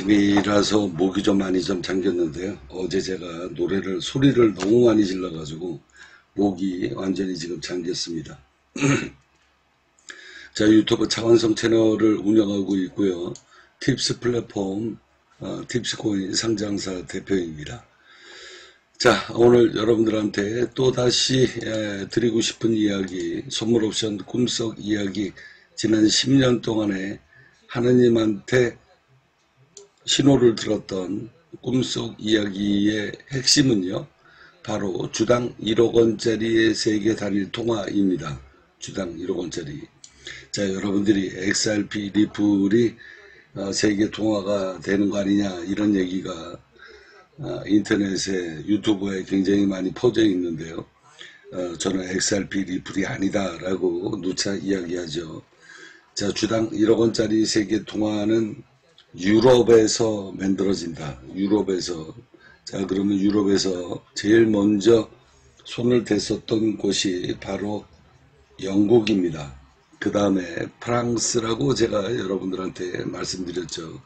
아침이라서 목이 좀 많이 잠겼는데요. 어제 제가 소리를 너무 많이 질러가지고 목이 완전히 지금 잠겼습니다. 자, 유튜브 차원성 채널을 운영하고 있고요. 팁스 플랫폼 팁스코인 상장사 대표입니다. 자, 오늘 여러분들한테 또다시 드리고 싶은 이야기, 선물옵션 꿈속 이야기, 지난 10년 동안에 하느님한테 신호를 들었던 꿈속 이야기의 핵심은요, 바로 주당 1억 원짜리의 세계 단일 통화입니다. 주당 1억 원짜리. 자, 여러분들이 XRP 리플이 세계 통화가 되는 거 아니냐, 이런 얘기가 인터넷에, 유튜브에 굉장히 많이 퍼져 있는데요. 저는 XRP 리플이 아니다라고 누차 이야기하죠. 자, 주당 1억 원짜리 세계 통화는 유럽에서 만들어진다. 유럽에서. 자, 그러면 유럽에서 제일 먼저 손을 댔었던 곳이 바로 영국입니다. 그 다음에 프랑스라고 제가 여러분들한테 말씀드렸죠.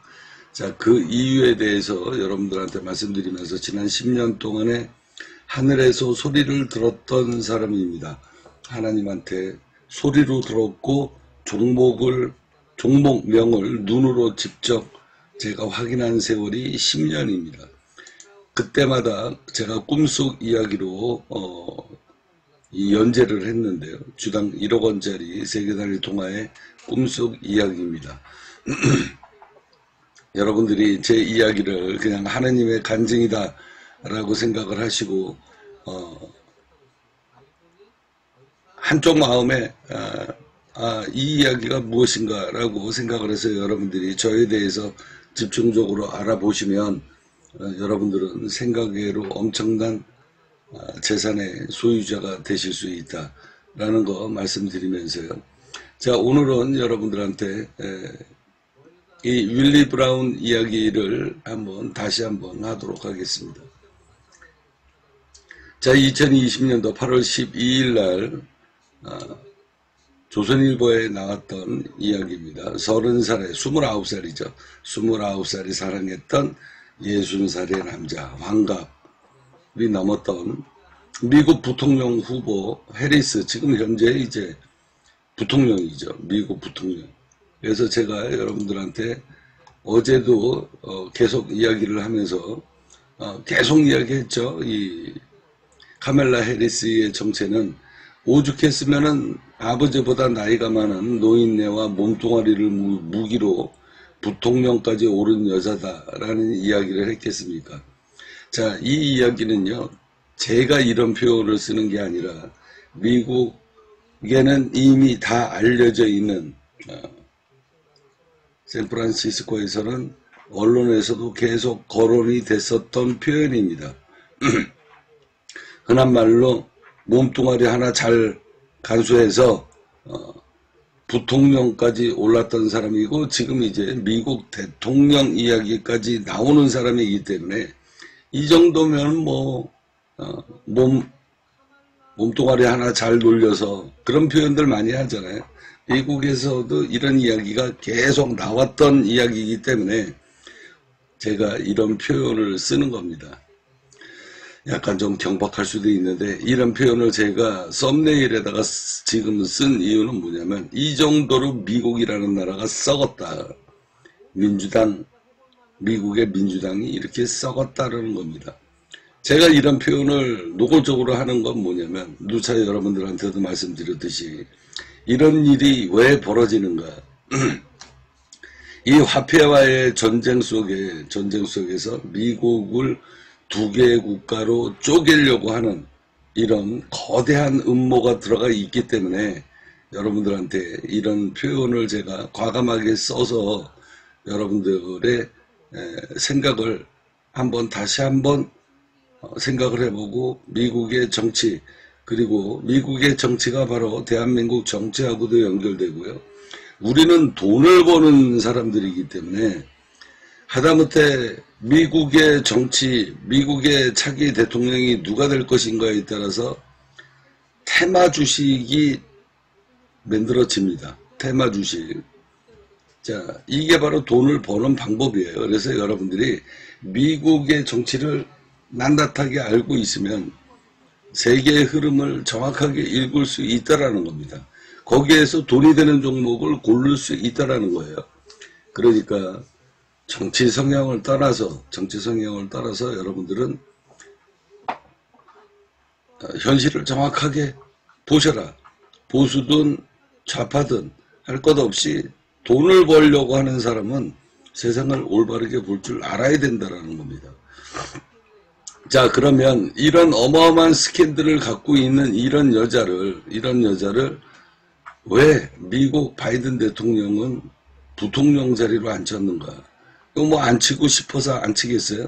자, 그 이유에 대해서 여러분들한테 말씀드리면서 지난 10년 동안에 하늘에서 소리를 들었던 사람입니다. 하나님한테 소리로 들었고 종목명을 눈으로 직접 제가 확인한 세월이 10년입니다. 그때마다 제가 꿈속 이야기로 이 연재를 했는데요. 주당 1억 원짜리 세계 단일 통화의 꿈속 이야기입니다. 여러분들이 제 이야기를 그냥 하느님의 간증이다 라고 생각을 하시고 한쪽 마음에 이 이야기가 무엇인가 라고 생각을 해서 여러분들이 저에 대해서 집중적으로 알아보시면 여러분들은 생각외로 엄청난 재산의 소유자가 되실 수 있다라는 거 말씀드리면서요. 자, 오늘은 여러분들한테 이 윌리 브라운 이야기를 다시 한번 하도록 하겠습니다. 자, 2020년도 8월 12일 날 조선일보에 나왔던 이야기입니다. 30살에 29살이죠. 29살이 사랑했던 60살의 남자 환갑이 넘었던 미국 부통령 후보 해리스, 지금 현재 이제 부통령이죠. 미국 부통령. 그래서 제가 여러분들한테 어제도 계속 이야기를 하면서 계속 이야기했죠. 이 카멜라 해리스의 정체는 오죽했으면은 아버지보다 나이가 많은 노인네와 몸뚱아리를 무기로 부통령까지 오른 여자다라는 이야기를 했겠습니까? 자, 이 이야기는요, 제가 이런 표현을 쓰는 게 아니라 미국에는 이미 다 알려져 있는 샌프란시스코에서는 언론에서도 계속 거론이 됐었던 표현입니다. 흔한 말로 몸뚱아리 하나 잘 간수해서 부통령까지 올랐던 사람이고, 지금 이제 미국 대통령 이야기까지 나오는 사람이기 때문에 이 정도면 몸뚱아리 하나 잘 놀려서 그런 표현들 많이 하잖아요. 미국에서도 이런 이야기가 계속 나왔던 이야기이기 때문에 제가 이런 표현을 쓰는 겁니다. 약간 좀 경박할 수도 있는데, 이런 표현을 제가 썸네일에다가 지금 쓴 이유는 뭐냐면, 이 정도로 미국이라는 나라가 썩었다. 미국의 민주당이 이렇게 썩었다라는 겁니다. 제가 이런 표현을 노골적으로 하는 건 뭐냐면, 누차 여러분들한테도 말씀드렸듯이 이런 일이 왜 벌어지는가. 이 화폐와의 전쟁 속에서 미국을 두 개의 국가로 쪼개려고 하는 이런 거대한 음모가 들어가 있기 때문에 여러분들한테 이런 표현을 제가 과감하게 써서 여러분들의 생각을 다시 한번 생각을 해보고, 미국의 정치, 그리고 미국의 정치가 바로 대한민국 정치하고도 연결되고요. 우리는 돈을 버는 사람들이기 때문에 하다못해 미국의 정치, 미국의 차기 대통령이 누가 될 것인가에 따라서 테마 주식이 만들어집니다. 테마 주식. 자, 이게 바로 돈을 버는 방법이에요. 그래서 여러분들이 미국의 정치를 낱낱하게 알고 있으면 세계의 흐름을 정확하게 읽을 수 있다라는 겁니다. 거기에서 돈이 되는 종목을 고를 수 있다라는 거예요. 그러니까 정치 성향을 따라서 여러분들은 현실을 정확하게 보셔라. 보수든 좌파든 할 것 없이 돈을 벌려고 하는 사람은 세상을 올바르게 볼 줄 알아야 된다는 겁니다. 자, 그러면 이런 어마어마한 스캔들을 갖고 있는 이런 여자를 왜 미국 바이든 대통령은 부통령 자리로 앉혔는가? 이거 뭐 앉히고 싶어서 앉히겠어요?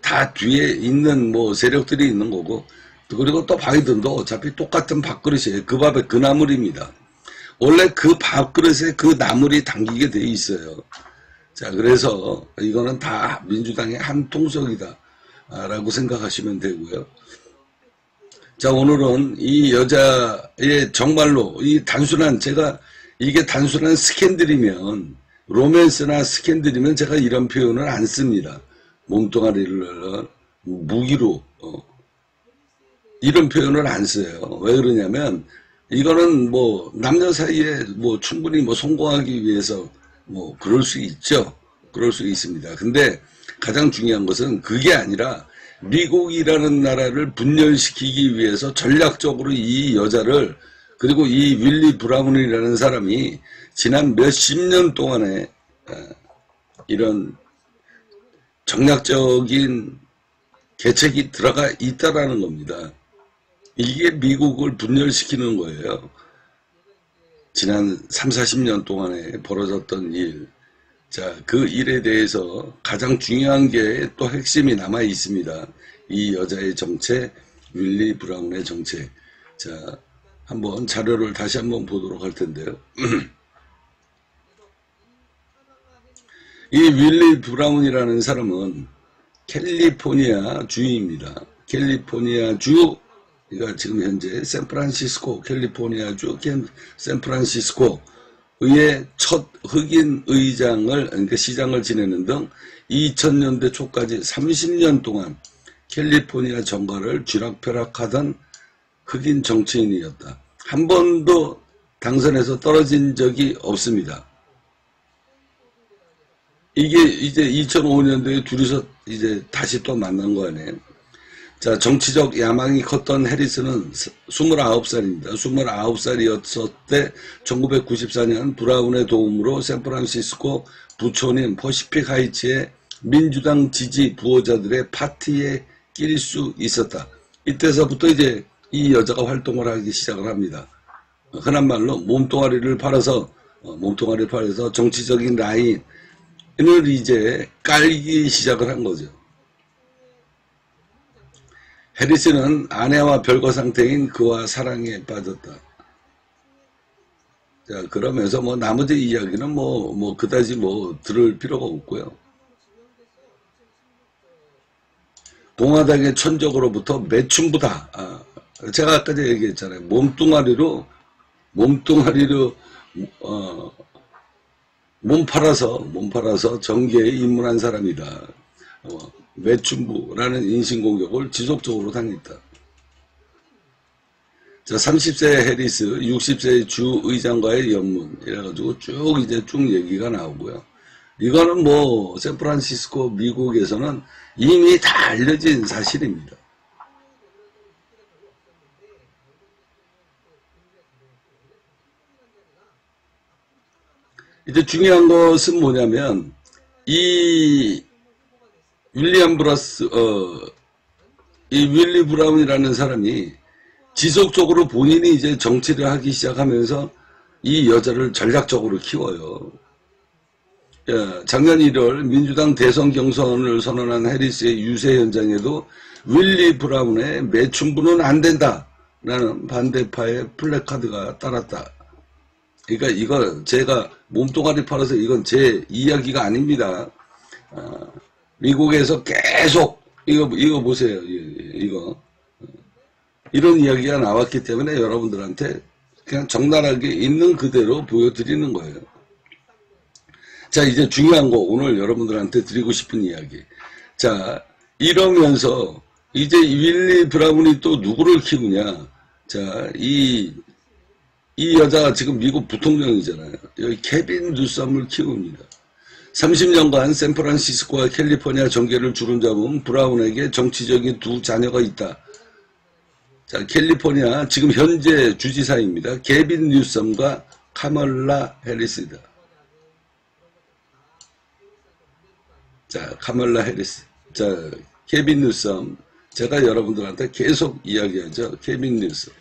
다 뒤에 있는 뭐 세력들이 있는 거고, 그리고 또 바이든도 어차피 똑같은 밥그릇이에요. 그 밥에 그 나물입니다. 원래 그 밥그릇에 그 나물이 담기게 돼 있어요. 자, 그래서 이거는 다 민주당의 한 통속이다 라고 생각하시면 되고요. 자, 오늘은 이 여자의 정말로 이게 단순한 스캔들이면, 로맨스나 스캔들이면 제가 이런 표현을 안 씁니다. 몸뚱아리를 무기로 이런 표현을 안 써요. 왜 그러냐면 이거는 뭐 남녀 사이에 뭐 충분히 뭐 성공하기 위해서 뭐 그럴 수 있죠. 그럴 수 있습니다. 근데 가장 중요한 것은 그게 아니라 미국이라는 나라를 분열시키기 위해서 전략적으로 이 여자를, 그리고 이 윌리 브라운이라는 사람이 지난 몇십 년 동안에 이런 정략적인 계책이 들어가 있다라는 겁니다. 이게 미국을 분열시키는 거예요. 지난 3, 40년 동안에 벌어졌던 일. 자, 그 일에 대해서 가장 중요한 게 또 핵심이 남아 있습니다. 이 여자의 정체, 윌리 브라운의 정체. 자, 한번 자료를 다시 한번 보도록 할 텐데요. 이 윌리 브라운이라는 사람은 캘리포니아 주입니다. 캘리포니아 주, 그러니까 지금 현재 샌프란시스코, 캘리포니아주 샌프란시스코의 첫 흑인 의장을, 그러니까 시장을 지내는 등 2000년대 초까지 30년 동안 캘리포니아 정가를 쥐락펴락하던 흑인 정치인이었다. 한 번도 당선에서 떨어진 적이 없습니다. 이게 이제 2005년도에 둘이서 이제 다시 또 만난 거 아니에요. 자, 정치적 야망이 컸던 해리스는 29살입니다. 29살이었을 때 1994년 브라운의 도움으로 샌프란시스코 부촌인 퍼시픽 하이츠의 민주당 지지 부호자들의 파티에 낄 수 있었다. 이때서부터 이제 이 여자가 활동을 하기 시작을 합니다. 흔한 말로 몸뚱아리를 팔아서 정치적인 라인을 이제 깔기 시작을 한 거죠. 해리스는 아내와 별거 상태인 그와 사랑에 빠졌다. 자, 그러면서 뭐 나머지 이야기는 그다지 들을 필요가 없고요. 공화당의 천적으로부터 매춘부다. 제가 아까 얘기했잖아요. 몸뚱아리로 몸 팔아서 정계에 입문한 사람이다. 매춘부라는 인신공격을 지속적으로 당했다. 자, 30세 해리스, 60세 주 의장과의 연문 이래가지고 쭉 얘기가 나오고요. 이거는 샌프란시스코 미국에서는 이미 다 알려진 사실입니다. 이제 중요한 것은 뭐냐면 이 윌리 브라운이라는 사람이 지속적으로 본인이 이제 정치를 하기 시작하면서 이 여자를 전략적으로 키워요. 작년 1월 민주당 대선 경선을 선언한 해리스의 유세 현장에도 윌리 브라운의 매춘부는 안 된다라는 반대파의 플래카드가 따랐다. 그러니까 이거 제가 몸뚱아리 팔아서 이건 제 이야기가 아닙니다. 미국에서 계속 이거 보세요. 이거 이런 이야기가 나왔기 때문에 여러분들한테 그냥 적나라하게 있는 그대로 보여드리는 거예요. 자, 이제 중요한 거 오늘 여러분들한테 드리고 싶은 이야기. 자, 이러면서 이제 윌리 브라운이 또 누구를 키우냐. 자, 이 여자가 지금 미국 부통령이잖아요. 여기 케빈 뉴섬을 키웁니다. 30년간 샌프란시스코와 캘리포니아 정계를 주름잡은 브라운에게 정치적인 두 자녀가 있다. 자, 캘리포니아 지금 현재 주지사입니다. 케빈 뉴섬과 카멀라 해리스다. 자, 카멀라 해리스. 자, 케빈 뉴섬. 제가 여러분들한테 계속 이야기하죠. 케빈 뉴섬.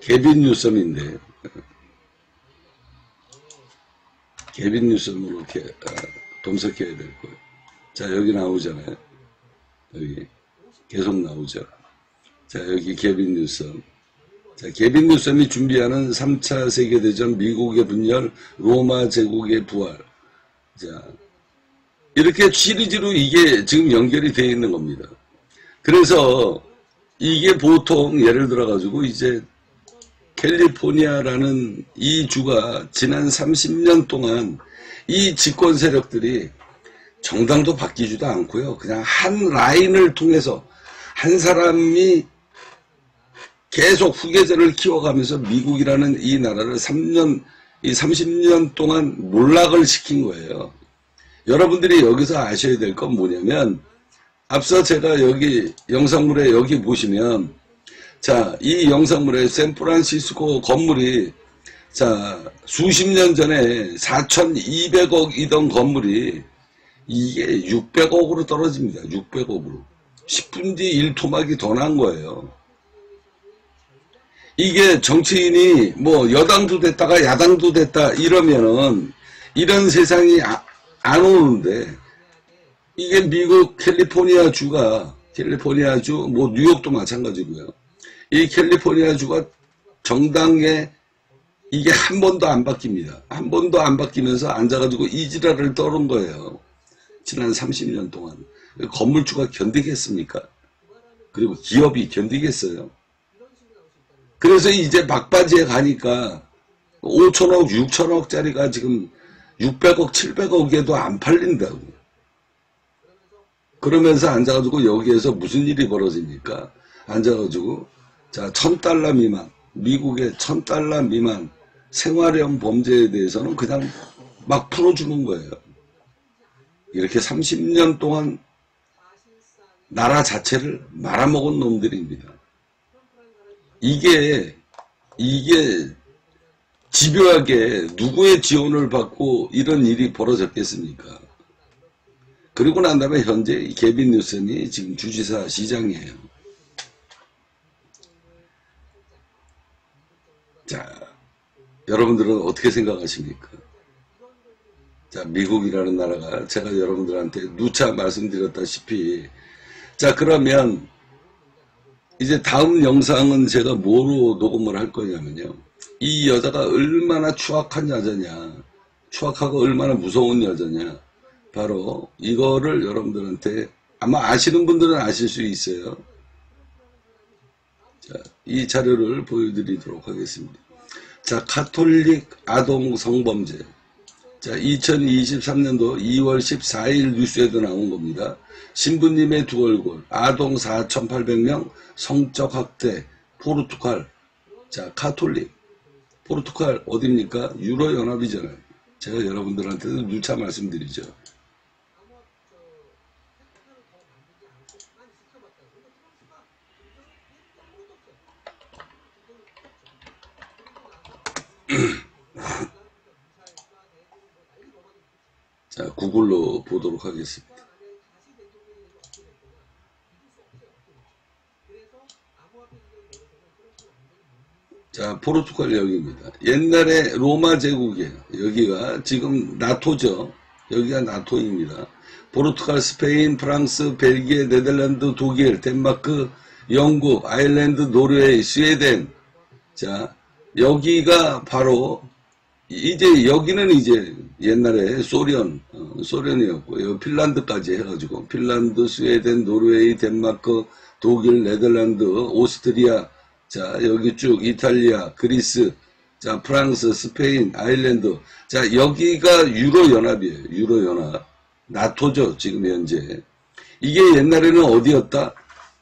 케빈 뉴섬인데, 케빈 뉴섬으로 이렇게 검색해야 될 거예요. 자, 여기 나오잖아요. 여기 계속 나오죠. 자, 여기 케빈 뉴섬. 자, 케빈 뉴섬이 준비하는 3차 세계대전, 미국의 분열, 로마 제국의 부활. 자, 이렇게 시리즈로 이게 지금 연결이 되어 있는 겁니다. 그래서 이게 보통 예를 들어가지고 이제 캘리포니아라는 이 주가 지난 30년 동안 이 집권 세력들이 정당도 바뀌지도 않고요. 그냥 한 라인을 통해서 한 사람이 계속 후계자를 키워가면서 미국이라는 이 나라를 30년 동안 몰락을 시킨 거예요. 여러분들이 여기서 아셔야 될 건 뭐냐면, 앞서 제가 여기 영상물에 여기 보시면, 자, 이 영상물에 샌프란시스코 건물이, 자, 수십 년 전에 4,200억이던 건물이 이게 600억으로 떨어집니다. 600억으로. 10분의 1토막이 더 난 거예요. 이게 정치인이 뭐 여당도 됐다가 야당도 됐다 이러면은 이런 세상이 안 오는데, 이게 미국 캘리포니아 주가, 뭐 뉴욕도 마찬가지고요. 이 캘리포니아 주가 정당에 이게 한 번도 안 바뀝니다. 한 번도 안 바뀌면서 앉아가지고 이지랄을 떠는 거예요. 지난 30년 동안. 건물주가 견디겠습니까? 그리고 기업이 견디겠어요? 그래서 이제 막바지에 가니까 5천억, 6천억짜리가 지금 600억, 700억에도 안 팔린다고. 그러면서 앉아가지고 여기에서 무슨 일이 벌어집니까? 앉아가지고, 자, $1,000 미만, 미국의 $1,000 미만 생활형 범죄에 대해서는 그냥 막 풀어주는 거예요. 이렇게 30년 동안 나라 자체를 말아먹은 놈들입니다. 이게 집요하게 누구의 지원을 받고 이런 일이 벌어졌겠습니까? 그리고 난 다음에 현재 케빈 뉴섬이 지금 주지사 시장이에요. 자, 여러분들은 어떻게 생각하십니까? 자, 미국이라는 나라가 제가 여러분들한테 누차 말씀드렸다시피, 자, 그러면 이제 다음 영상은 제가 뭐로 녹음을 할 거냐면요. 이 여자가 얼마나 추악한 여자냐, 추악하고 얼마나 무서운 여자냐, 바로 이거를 여러분들한테 아마 아시는 분들은 아실 수 있어요. 자, 이 자료를 보여드리도록 하겠습니다. 자, 가톨릭 아동 성범죄. 자, 2023년도 2월 14일 뉴스에도 나온 겁니다. 신부님의 두 얼굴, 아동 4,800명, 성적 학대, 포르투갈. 자, 가톨릭. 포르투갈 어딥니까? 유로연합이잖아요. 제가 여러분들한테도 누차 말씀드리죠. 자, 구글로 보도록 하겠습니다. 자, 포르투갈 여기입니다. 옛날에 로마 제국이에요. 여기가 지금 나토죠. 여기가 나토입니다. 포르투갈, 스페인, 프랑스, 벨기에, 네덜란드, 독일, 덴마크, 영국, 아일랜드, 노르웨이, 스웨덴. 자, 여기가 바로 이제 여기는 이제 옛날에 소련이었고, 핀란드까지 해가지고 핀란드, 스웨덴, 노르웨이, 덴마크, 독일, 네덜란드, 오스트리아. 자, 여기 쭉 이탈리아, 그리스, 자, 프랑스, 스페인, 아일랜드. 자, 여기가 유로연합이에요. 유로연합. 나토죠, 지금 현재. 이게 옛날에는 어디였다?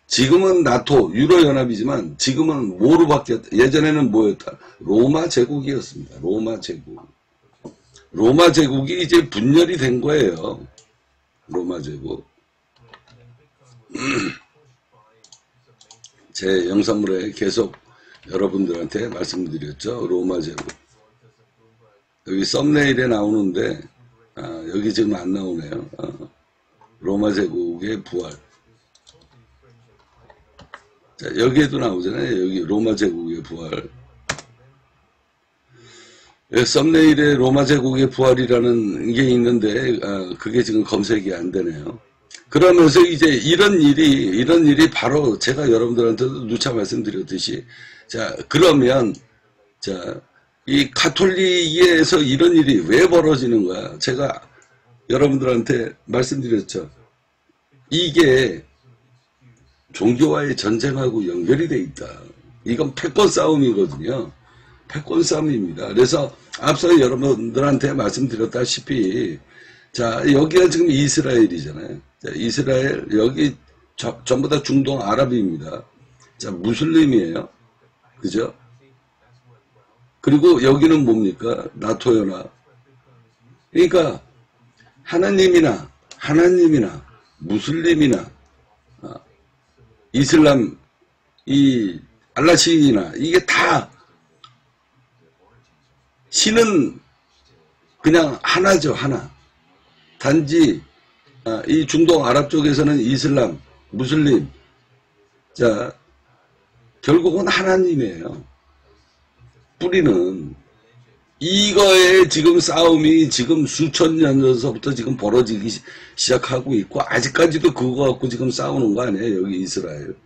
지금은 나토, 유로연합이지만 지금은 뭐로 바뀌었다? 예전에는 뭐였다? 로마 제국이었습니다. 로마 제국. 로마 제국이 이제 분열이 된 거예요. 로마 제국. 제 영상물에 계속 여러분들한테 말씀드렸죠. 로마 제국. 여기 썸네일에 나오는데 여기 지금 안 나오네요. 로마 제국의 부활. 자, 여기에도 나오잖아요. 여기 로마 제국의 부활. 썸네일에 로마 제국의 부활이라는 게 있는데 그게 지금 검색이 안 되네요. 그러면서 이제 이런 일이 바로 제가 여러분들한테도 누차 말씀드렸듯이, 자, 그러면, 자, 이 가톨릭에서 이런 일이 왜 벌어지는 거야? 제가 여러분들한테 말씀드렸죠. 이게 종교와의 전쟁하고 연결이 돼 있다. 이건 패권 싸움이거든요. 패권 싸움입니다. 그래서 앞서 여러분들한테 말씀드렸다시피, 자, 여기가 지금 이스라엘이잖아요. 자, 이스라엘, 여기 전부 다 중동 아랍입니다. 자, 무슬림이에요. 그죠? 그리고 여기는 뭡니까? 나토 연합. 그러니까 하나님이나 무슬림이나 이슬람, 이 알라신이나 이게 다 신은 그냥 하나죠, 하나. 단지 이 중동 아랍 쪽에서는 이슬람, 무슬림, 자, 결국은 하나님이에요. 뿌리는. 이거에 지금 싸움이 지금 수천 년 전서부터 지금 벌어지기 시작하고 있고, 아직까지도 그거 갖고 지금 싸우는 거 아니에요. 여기 이스라엘,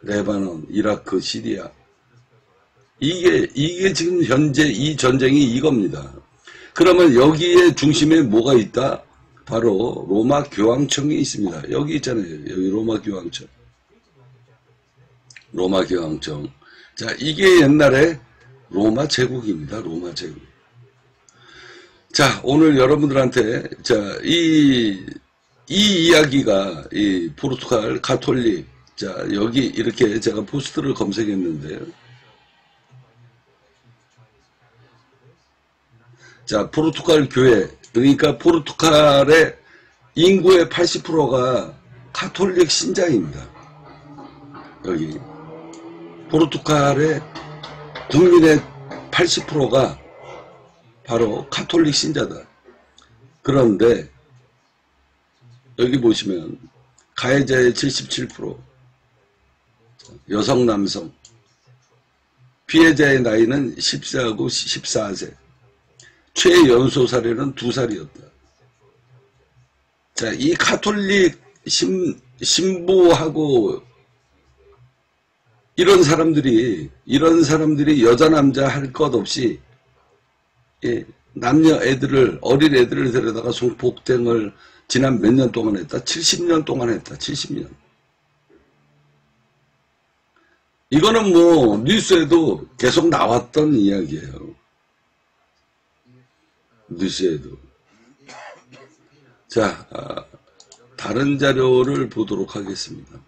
레바논, 이라크, 시리아. 이게 지금 현재 이 전쟁이 이겁니다. 그러면 여기에 중심에 뭐가 있다? 바로 로마 교황청이 있습니다. 여기 있잖아요. 여기 로마 교황청. 로마 교황청. 자, 이게 옛날에 로마 제국입니다. 로마 제국. 자, 오늘 여러분들한테, 자, 이 이야기가, 이 포르투갈 가톨릭, 자, 여기 이렇게 제가 포스트를 검색했는데요. 자, 포르투갈 교회, 그러니까 포르투갈의 인구의 80%가 가톨릭 신자입니다. 여기. 포르투갈의 국민의 80%가 바로 가톨릭 신자다. 그런데 여기 보시면 가해자의 77%, 여성, 남성, 피해자의 나이는 10세하고 14세, 최연소 사례는 2살이었다. 자, 이 가톨릭 신부하고 이런 사람들이 여자 남자 할 것 없이, 예, 남녀 애들을, 어린 애들을 데려다가 성폭행을 지난 몇 년 동안 했다? 70년 동안 했다. 70년. 이거는 뭐 뉴스에도 계속 나왔던 이야기예요. 뉴스에도. 자, 다른 자료를 보도록 하겠습니다.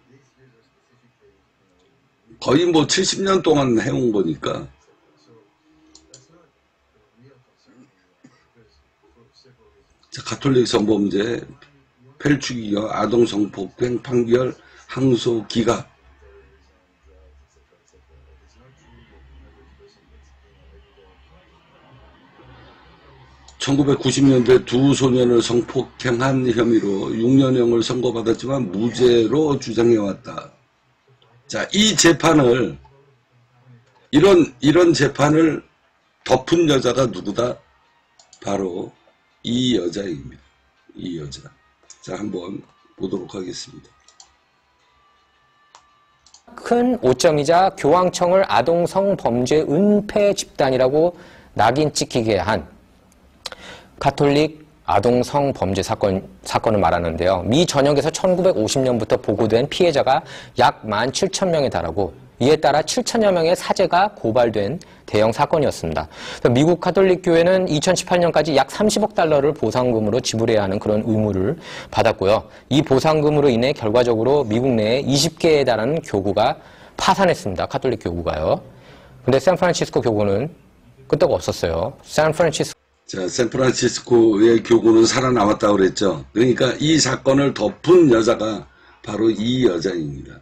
거의 뭐 70년 동안 해온 거니까. 자, 가톨릭 성범죄, 펠추기경, 아동 성폭행 판결, 항소 기각. 1990년대 두 소년을 성폭행한 혐의로 6년형을 선고받았지만 무죄로 주장해왔다. 자, 이 재판을, 이런 재판을 덮은 여자가 누구다? 바로 이 여자입니다. 이 여자. 자, 한번 보도록 하겠습니다. 큰 오점이자 교황청을 아동성 범죄 은폐 집단이라고 낙인 찍히게 한 가톨릭 아동성 범죄 사건을 말하는데요. 미 전역에서 1950년부터 보고된 피해자가 약 17,000명에 달하고 이에 따라 7천여 명의 사제가 고발된 대형 사건이었습니다. 미국 가톨릭 교회는 2018년까지 약 30억 달러를 보상금으로 지불해야 하는 그런 의무를 받았고요. 이 보상금으로 인해 결과적으로 미국 내에 20개에 달하는 교구가 파산했습니다. 가톨릭 교구가요. 근데 샌프란시스코 교구는 끄떡 없었어요. 샌프란시스코의 교구는 살아남았다고 그랬죠. 그러니까 이 사건을 덮은 여자가 바로 이 여자입니다.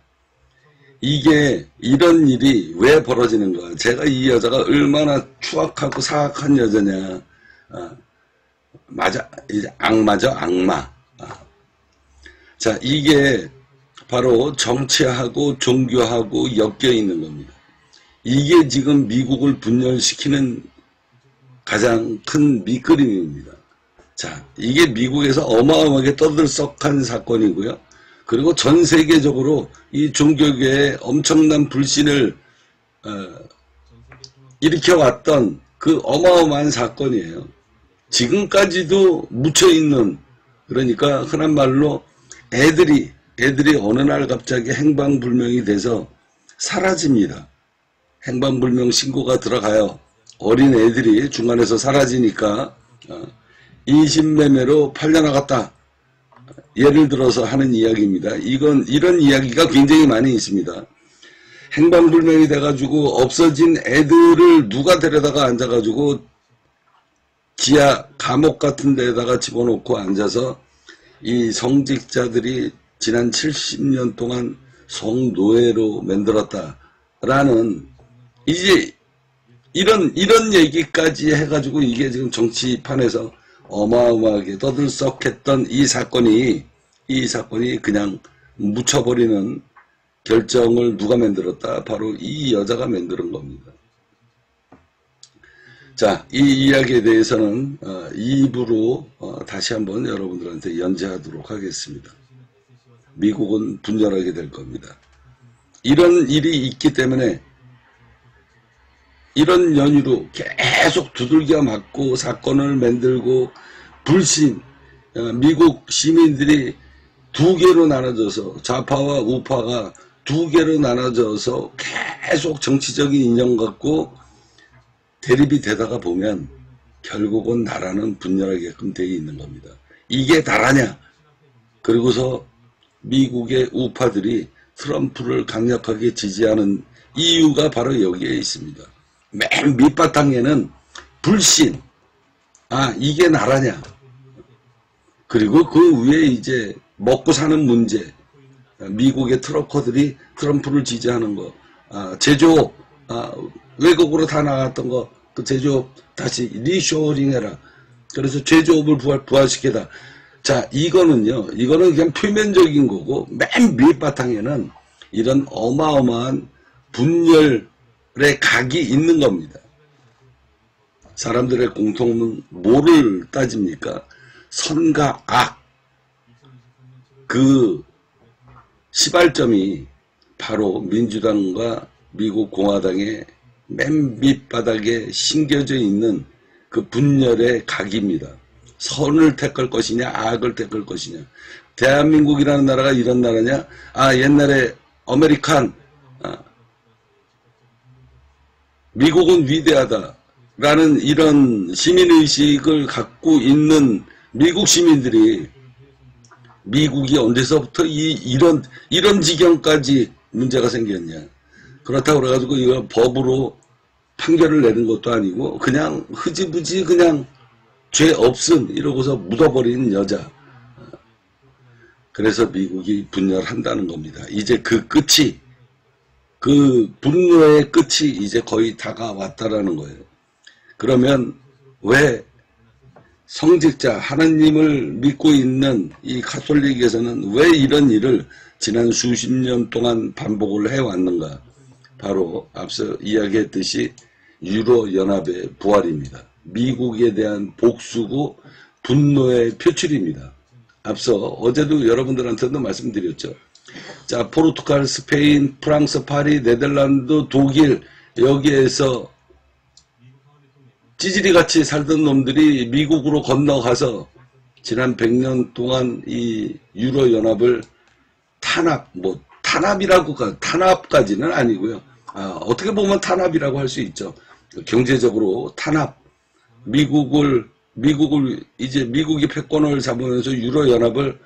이게 이런 일이 왜 벌어지는가? 제가 이 여자가 얼마나 추악하고 사악한 여자냐. 맞아, 악마죠, 악마. 자, 이게 바로 정치하고 종교하고 엮여 있는 겁니다. 이게 지금 미국을 분열시키는 가장 큰 밑그림입니다. 자, 이게 미국에서 어마어마하게 떠들썩한 사건이고요. 그리고 전 세계적으로 이 종교계에 엄청난 불신을 일으켜왔던 그 어마어마한 사건이에요. 지금까지도 묻혀있는, 그러니까 흔한 말로 애들이 어느 날 갑자기 행방불명이 돼서 사라집니다. 행방불명 신고가 들어가요. 어린 애들이 중간에서 사라지니까 인신매매로 팔려나갔다. 예를 들어서 하는 이야기입니다. 이런 이야기가 굉장히 많이 있습니다. 행방불명이 돼가지고 없어진 애들을 누가 데려다가 앉아가지고 지하 감옥 같은 데다가 집어넣고 앉아서 이 성직자들이 지난 70년 동안 성노예로 만들었다라는 이제 이런 얘기까지 해가지고 이게 지금 정치판에서 어마어마하게 떠들썩했던 이 사건이 그냥 묻혀버리는 결정을 누가 만들었다? 바로 이 여자가 만드는 겁니다. 자, 이 이야기에 대해서는 2부로 다시 한번 여러분들한테 연재하도록 하겠습니다. 미국은 분열하게 될 겁니다. 이런 일이 있기 때문에 이런 연유로 계속 두들겨 맞고 사건을 만들고 불신, 미국 시민들이 두 개로 나눠져서 좌파와 우파가 두 개로 나눠져서 계속 정치적인 인연 갖고 대립이 되다가 보면 결국은 나라는 분열하게끔 되어 있는 겁니다. 이게 나라냐? 그리고서 미국의 우파들이 트럼프를 강력하게 지지하는 이유가 바로 여기에 있습니다. 맨 밑바탕에는 불신, 이게 나라냐? 그리고 그 위에 이제 먹고 사는 문제, 미국의 트럭커들이 트럼프를 지지하는 거, 제조업, 외국으로 다 나갔던 거, 그 제조업 다시 리쇼링 해라. 그래서 제조업을 부활시켜라. 자, 이거는 그냥 표면적인 거고, 맨 밑바탕에는 이런 어마어마한 분열의 각이 있는 겁니다. 사람들의 공통은 뭐를 따집니까? 선과 악. 그 시발점이 바로 민주당과 미국 공화당의 맨 밑바닥에 심겨져 있는 그 분열의 각입니다. 선을 택할 것이냐 악을 택할 것이냐. 대한민국이라는 나라가 이런 나라냐? 옛날에 아메리칸, 미국은 위대하다라는 이런 시민의식을 갖고 있는 미국 시민들이 미국이 언제서부터 이런 지경까지 문제가 생겼냐. 그렇다고 그래가지고 이걸 법으로 판결을 내는 것도 아니고 그냥 흐지부지 그냥 죄 없음 이러고서 묻어버리는 여자. 그래서 미국이 분열한다는 겁니다. 이제 그 끝이, 그 분노의 끝이 이제 거의 다가왔다라는 거예요. 그러면 왜 성직자 하나님을 믿고 있는 이 가톨릭에서는 왜 이런 일을 지난 수십 년 동안 반복을 해왔는가? 바로 앞서 이야기했듯이 유로연합의 부활입니다. 미국에 대한 복수고 분노의 표출입니다. 앞서 어제도 여러분들한테도 말씀드렸죠. 자, 포르투갈, 스페인, 프랑스, 파리, 네덜란드, 독일 여기에서 찌질이같이 살던 놈들이 미국으로 건너가서 지난 100년 동안 이 유로연합을 탄압까지는 아니고요. 어떻게 보면 탄압이라고 할 수 있죠. 경제적으로 탄압. 미국이 패권을 잡으면서 유로연합을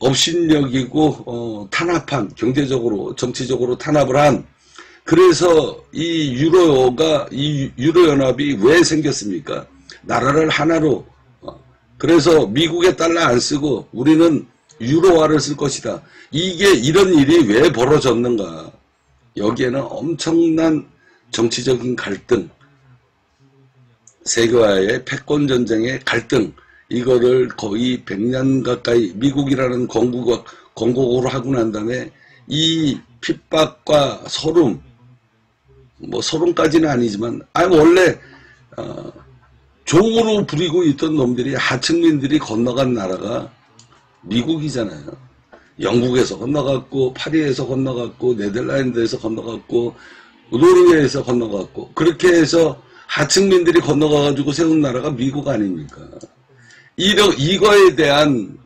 업신여기고 탄압한, 경제적으로 정치적으로 탄압을 한. 그래서 이 유로연합이 왜 생겼습니까? 나라를 하나로, 그래서 미국의 달러 안 쓰고 우리는 유로화를 쓸 것이다. 이런 일이 왜 벌어졌는가? 여기에는 엄청난 정치적인 갈등, 세계화의 패권전쟁의 갈등, 이거를 거의 100년 가까이 미국이라는 건국으로 하고 난 다음에 이 핍박과 소름, 소름까지는 아니지만, 원래, 종으로 부리고 있던 놈들이, 하층민들이 건너간 나라가 미국이잖아요. 영국에서 건너갔고, 파리에서 건너갔고, 네덜란드에서 건너갔고, 노르웨이에서 건너갔고, 그렇게 해서 하층민들이 건너가가지고 세운 나라가 미국 아닙니까? 이거에 대한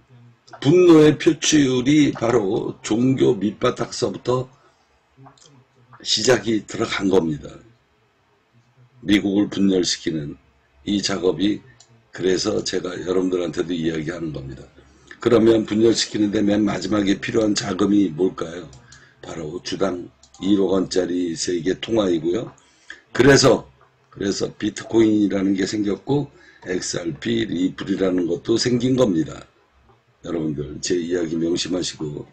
분노의 표출이 바로 종교 밑바닥서부터 시작이 들어간 겁니다. 미국을 분열시키는 이 작업이, 그래서 제가 여러분들한테도 이야기하는 겁니다. 그러면 분열시키는데 맨 마지막에 필요한 자금이 뭘까요? 바로 주당 1억 원짜리 세계 통화이고요. 그래서 비트코인이라는 게 생겼고 XRP, 리플이라는 것도 생긴 겁니다. 여러분들 제 이야기 명심하시고,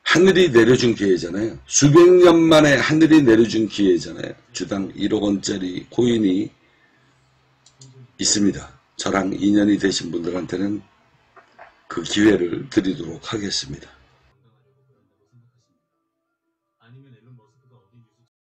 하늘이 내려준 기회잖아요. 수백 년 만에 하늘이 내려준 기회잖아요. 주당 1억 원짜리 코인이 있습니다. 저랑 인연이 되신 분들한테는 그 기회를 드리도록 하겠습니다.